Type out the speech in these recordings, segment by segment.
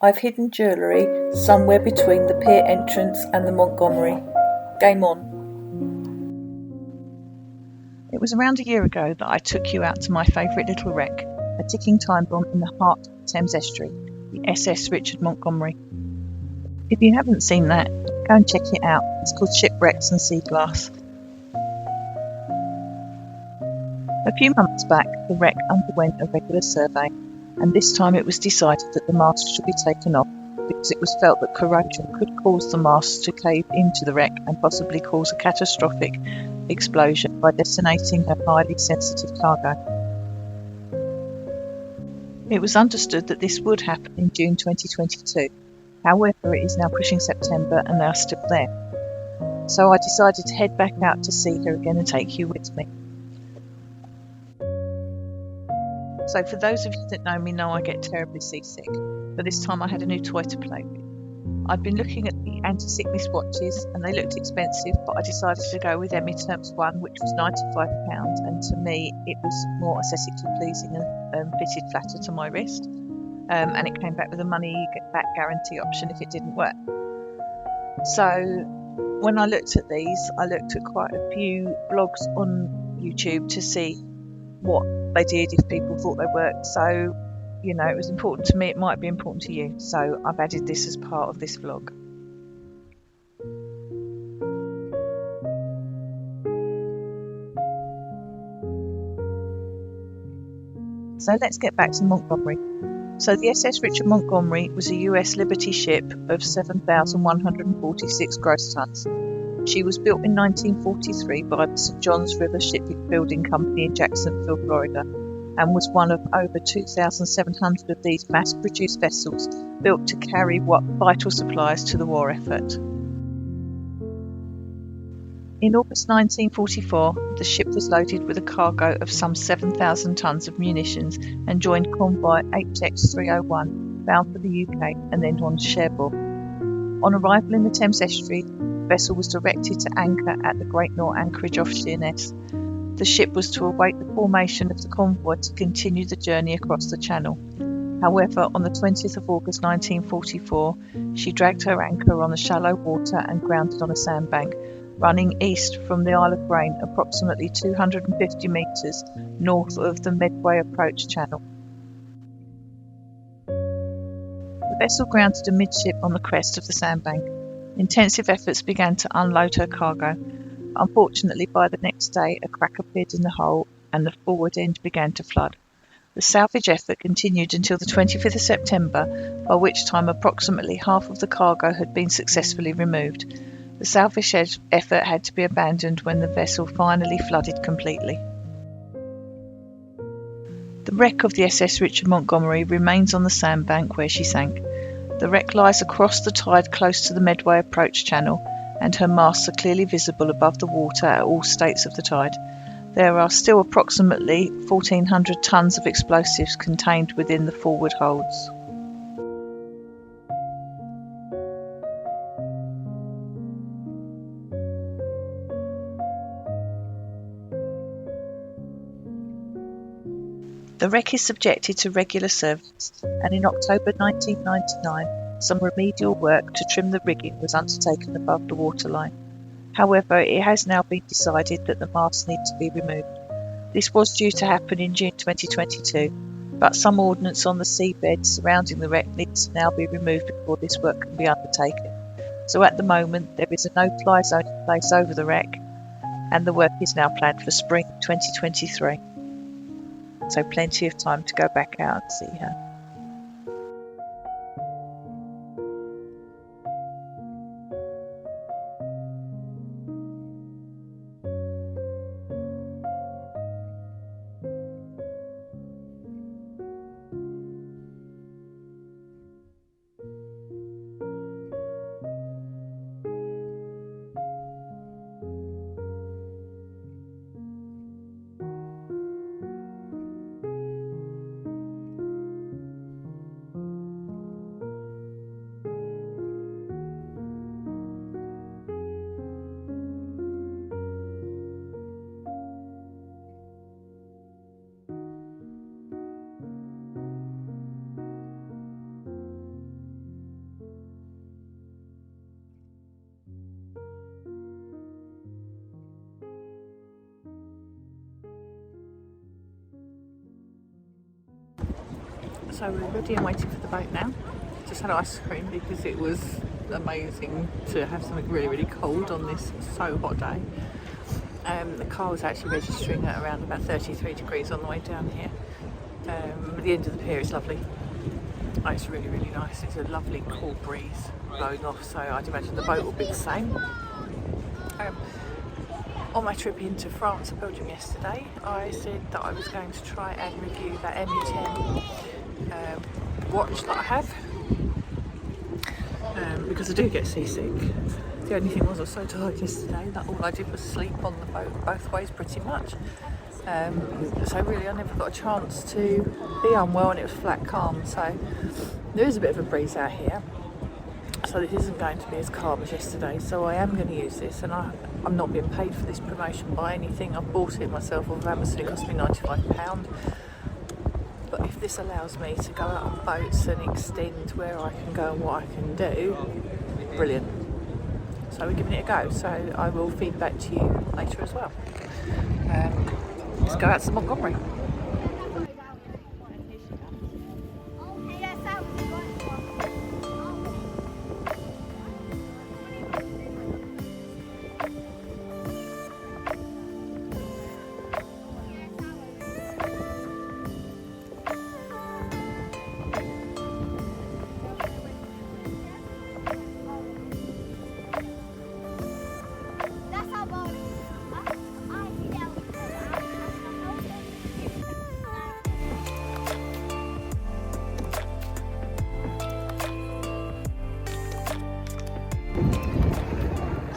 I've hidden jewellery somewhere between the pier entrance and the Montgomery. Game on. It was around a year ago that I took you out to my favourite little wreck, a ticking time bomb in the heart of the Thames Estuary, the SS Richard Montgomery. If you haven't seen that, go and check it out. It's called Shipwrecks and Sea Glass. A few months back, the wreck underwent a regular survey, and this time it was decided that the mast should be taken off because it was felt that corrosion could cause the masts to cave into the wreck and possibly cause a catastrophic explosion by detonating a highly sensitive cargo. It was understood that this would happen in June 2022. However, it is now pushing September and they are still there. So I decided to head back out to see her again and take you with me. So for those of you that know me know I get terribly seasick, but this time I had a new toy to play with. I'd been looking at the anti-sickness watches and they looked expensive, but I decided to go with Emeterm's one, which was £95, and to me it was more aesthetically pleasing and fitted flatter to my wrist, and it came back with a money back guarantee option if it didn't work. So when I looked at these, I looked at quite a few blogs on YouTube to see what they did, if people thought they worked. So, you know, it was important to me, it might be important to you. So I've added this as part of this vlog. So let's get back to Montgomery. So the SS Richard Montgomery was a US Liberty ship of 7,146 gross tons. She was built in 1943 by the St. John's River Shipbuilding Company in Jacksonville, Florida, and was one of over 2,700 of these mass-produced vessels built to carry vital supplies to the war effort. In August 1944, the ship was loaded with a cargo of some 7,000 tons of munitions and joined convoy HX 301 bound for the UK and then on to Cherbourg. On arrival in the Thames Estuary, the vessel was directed to anchor at the Great North Anchorage off Sheerness. The ship was to await the formation of the convoy to continue the journey across the Channel. However, on the 20th of August 1944, she dragged her anchor on the shallow water and grounded on a sandbank, running east from the Isle of Grain approximately 250 metres north of the Medway Approach Channel. The vessel grounded amidship on the crest of the sandbank. Intensive efforts began to unload her cargo. Unfortunately, by the next day, a crack appeared in the hull and the forward end began to flood. The salvage effort continued until the 25th of September, by which time approximately half of the cargo had been successfully removed. The salvage effort had to be abandoned when the vessel finally flooded completely. The wreck of the SS Richard Montgomery remains on the sandbank where she sank. The wreck lies across the tide close to the Medway Approach Channel, and her masts are clearly visible above the water at all states of the tide. There are still approximately 1,400 tons of explosives contained within the forward holds. The wreck is subjected to regular service, and in October 1999, some remedial work to trim the rigging was undertaken above the waterline. However, it has now been decided that the masts need to be removed. This was due to happen in June 2022, but some ordnance on the seabed surrounding the wreck needs to now be removed before this work can be undertaken. So at the moment, there is a no-fly zone in place over the wreck, and the work is now planned for spring 2023. So plenty of time to go back out and see her. So we're ready and waiting for the boat now. Just had ice cream because it was amazing to have something really, really cold on this so hot day. The car was actually registering at around about 33 degrees on the way down here. The end of the pier is lovely. Oh, it's really, really nice. It's a lovely cool breeze blowing off, so I'd imagine the boat will be the same. On my trip into France and Belgium yesterday, I said that I was going to try and review that Emeterm watch that I have, because I do get seasick. The only thing was I was so tired yesterday that all I did was sleep on the boat both ways pretty much. So really I never got a chance to be unwell, and it was flat calm, so there is a bit of a breeze out here, so this isn't going to be as calm as yesterday. So I am going to use this, and I'm not being paid for this promotion by anything. I've bought it myself off Amazon. It cost me £95, but if this allows me to go out on boats and extend where I can go and what I can do, brilliant. So we're giving it a go, so I will feed back to you later as well. Let's go out to Montgomery.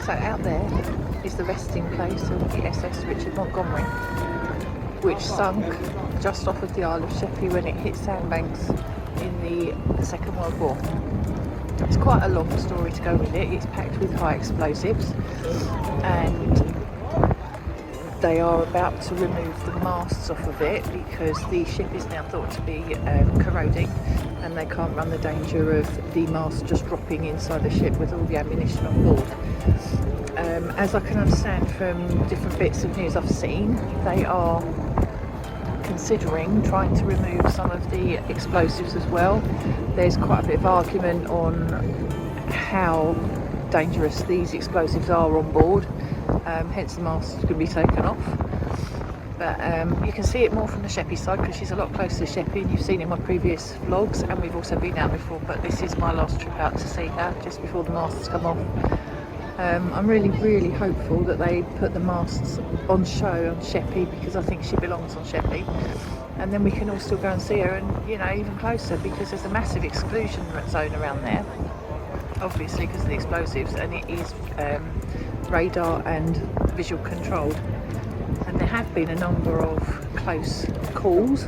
So out there is the resting place of the SS Richard Montgomery, which sunk just off of the Isle of Sheppey when it hit sandbanks in the Second World War. It's quite a long story to go with it. It's packed with high explosives, and they are about to remove the masts off of it because the ship is now thought to be corroding, and they can't run the danger of the mast just dropping inside the ship with all the ammunition on board. As I can understand from different bits of news I've seen, they are considering trying to remove some of the explosives as well. There's quite a bit of argument on how dangerous these explosives are on board, hence the mast is going to be taken off. But you can see it more from the Sheppey side because she's a lot closer to Sheppey, and you've seen it in my previous vlogs, and we've also been out before, but this is my last trip out to see her just before the masts come off. I'm really, really hopeful that they put the masts on show on Sheppey, because I think she belongs on Sheppey, and then we can all still go and see her, and even closer, because there's a massive exclusion zone around there, obviously because of the explosives, and it is radar and visual controlled, and there have been a number of close calls,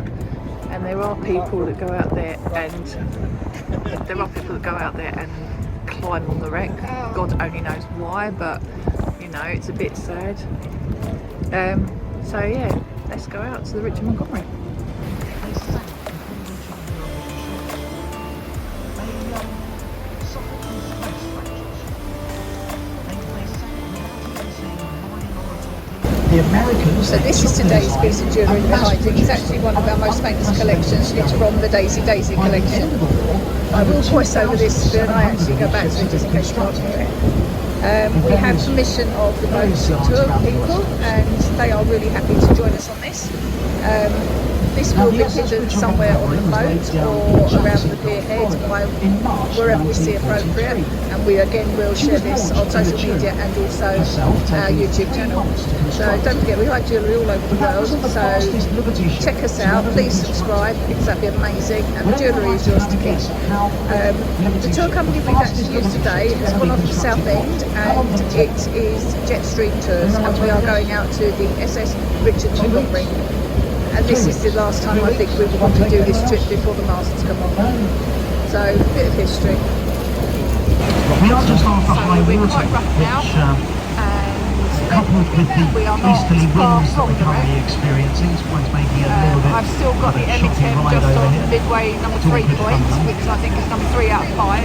and there are people that go out there and climb on the wreck. God only knows why, but it's a bit sad. So yeah, let's go out to the Richard Montgomery. So this is today's piece of jewellery behind it. It's actually one of our most famous collections. It's from the Daisy collection. I will voice over this when I actually go back to it, just in case you can't hear it. We have permission of the boat tour people, and they are really happy to join us on this. This will be hidden somewhere on the boat or around the pier head wherever we see appropriate, and we again will share this on social media and also our YouTube channel. So don't forget, we like jewellery all over the world, so check us out, please subscribe because that'd be amazing, and the jewellery is yours to keep. The tour company we've actually used today has gone off to Southend, and it is Jetstream Tours, and we are going out to the SS Richard Montgomery. And this is the last time I think we want to do this trip before the masts come on. So, a bit of history. We are just off the high water, which coupled with the easterly winds that we're currently experiencing, is going to make it a little bit I've still got the Emeterm just on midway number 3 points, which I think is number 3 out of 5.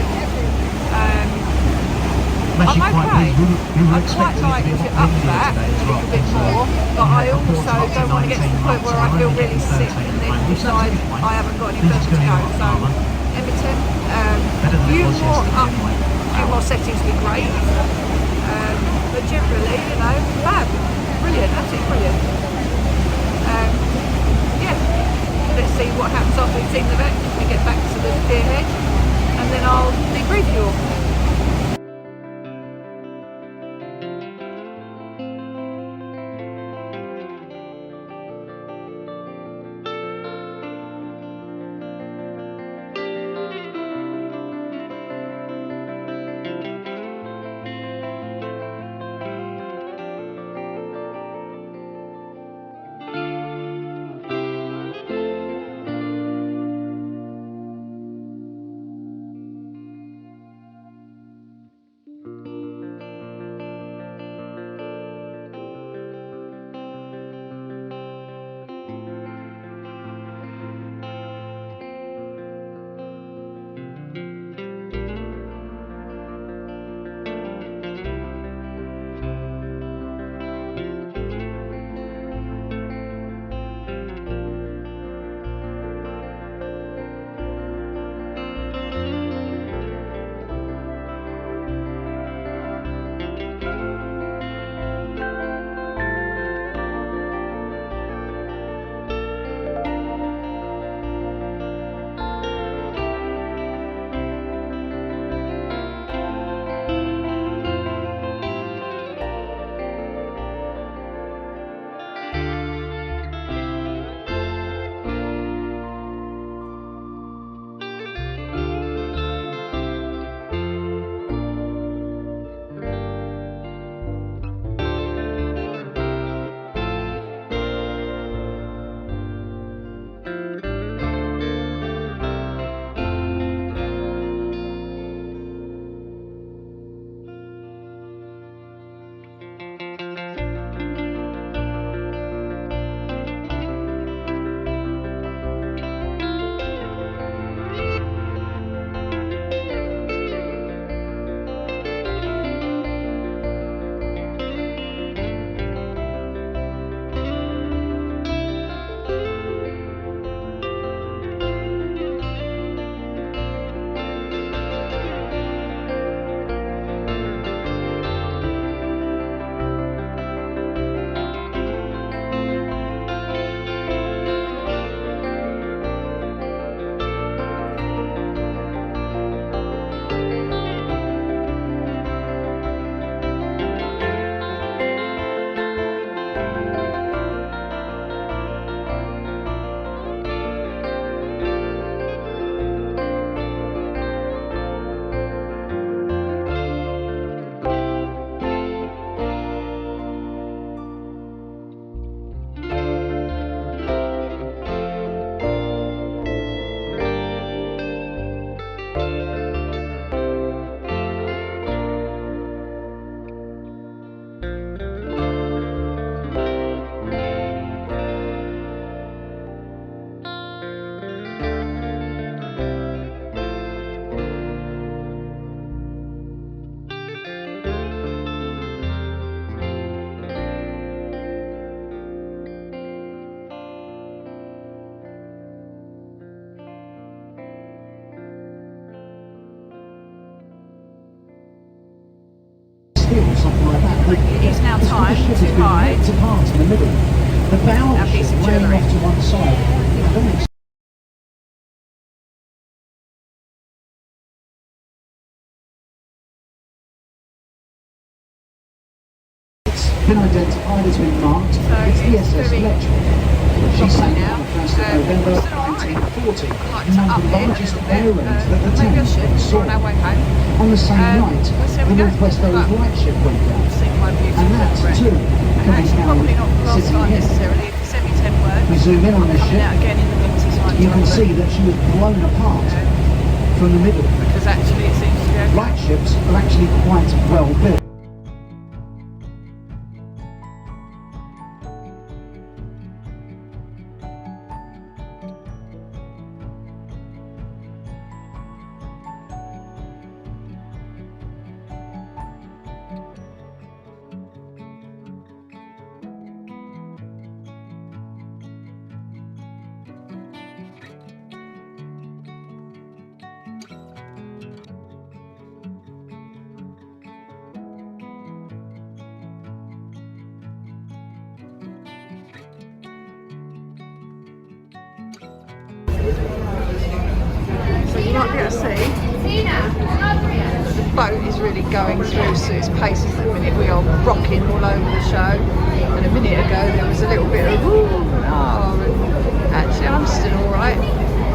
actually I'm quite okay. pleased. We were I'd quite expecting it like to be a to lot up windier that today a as well. little bit more, but I also don't want to get to the point where I feel really sick and then decide I haven't got any further to go. So, Emeterm, a few more settings would be great. But generally, you know, fab. Brilliant, absolutely brilliant. Yeah, let's see what happens after we've seen the vet. We get back to the pierhead and then I'll debrief you all. Something like that. It is now time to hide apart in the middle. The bow our piece of laying jewellery. off to one side. I don't It's been identified, it's been marked. It's the SS Richard. She sank on the 1st of November 1940 in one of the largest air raids that the Thames saw. On the same night, the Northwest Irish lightship went down. And that too can be found sitting here. We zoom in on this ship, you can see that she was blown apart from the middle. Because actually it seems to be okay. Lightships are actually quite well built. can't be able to see. The boat is really going through its paces at the minute. We are rocking all over the show. And a minute ago there was a little bit of ooh and ah, and actually I'm still alright.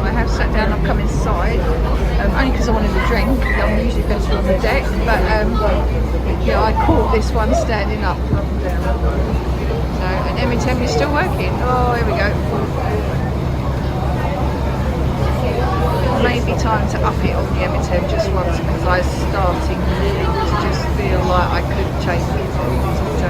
I have sat down, I've come inside, only because I wanted a drink. I'm usually better on the deck, but yeah, I caught this one standing up. So, and Emeterm is still working. Oh, here we go. Maybe time to up it on the Emeterm just once, because I'm starting to just feel like I could change it.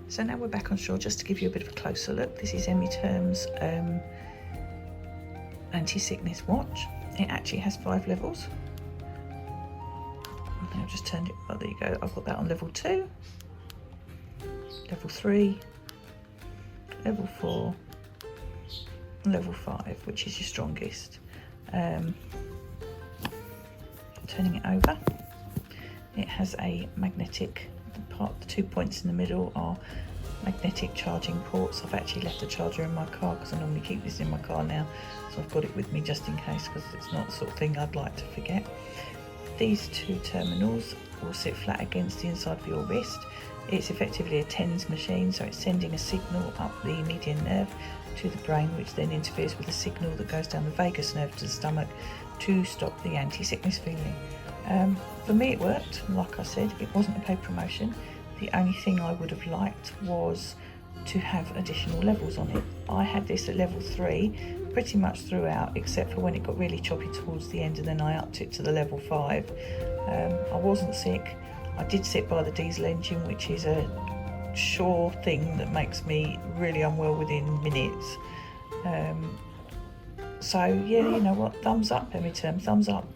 So now we're back on shore, just to give you a bit of a closer look. This is Emeterm's anti-sickness watch. It actually has 5 levels. I've just turned it, oh there you go, I've got that on level 2, level 3, level 4, and level 5, which is your strongest. Turning it over, it has a magnetic part. The 2 points in the middle are magnetic charging ports. I've actually left the charger in my car because I normally keep this in my car now, so I've got it with me just in case, because it's not the sort of thing I'd like to forget. These 2 terminals will sit flat against the inside of your wrist. It's effectively a TENS machine, so it's sending a signal up the median nerve to the brain, which then interferes with a signal that goes down the vagus nerve to the stomach to stop the anti-sickness feeling. For me it worked. Like I said, it wasn't a paid promotion. The only thing I would have liked was to have additional levels on it. I had this at level 3 pretty much throughout, except for when it got really choppy towards the end, and then I upped it to the level 5. I wasn't sick. I did sit by the diesel engine, which is a sure thing that makes me really unwell within minutes. So yeah, you know what, thumbs up Emeterm, thumbs up.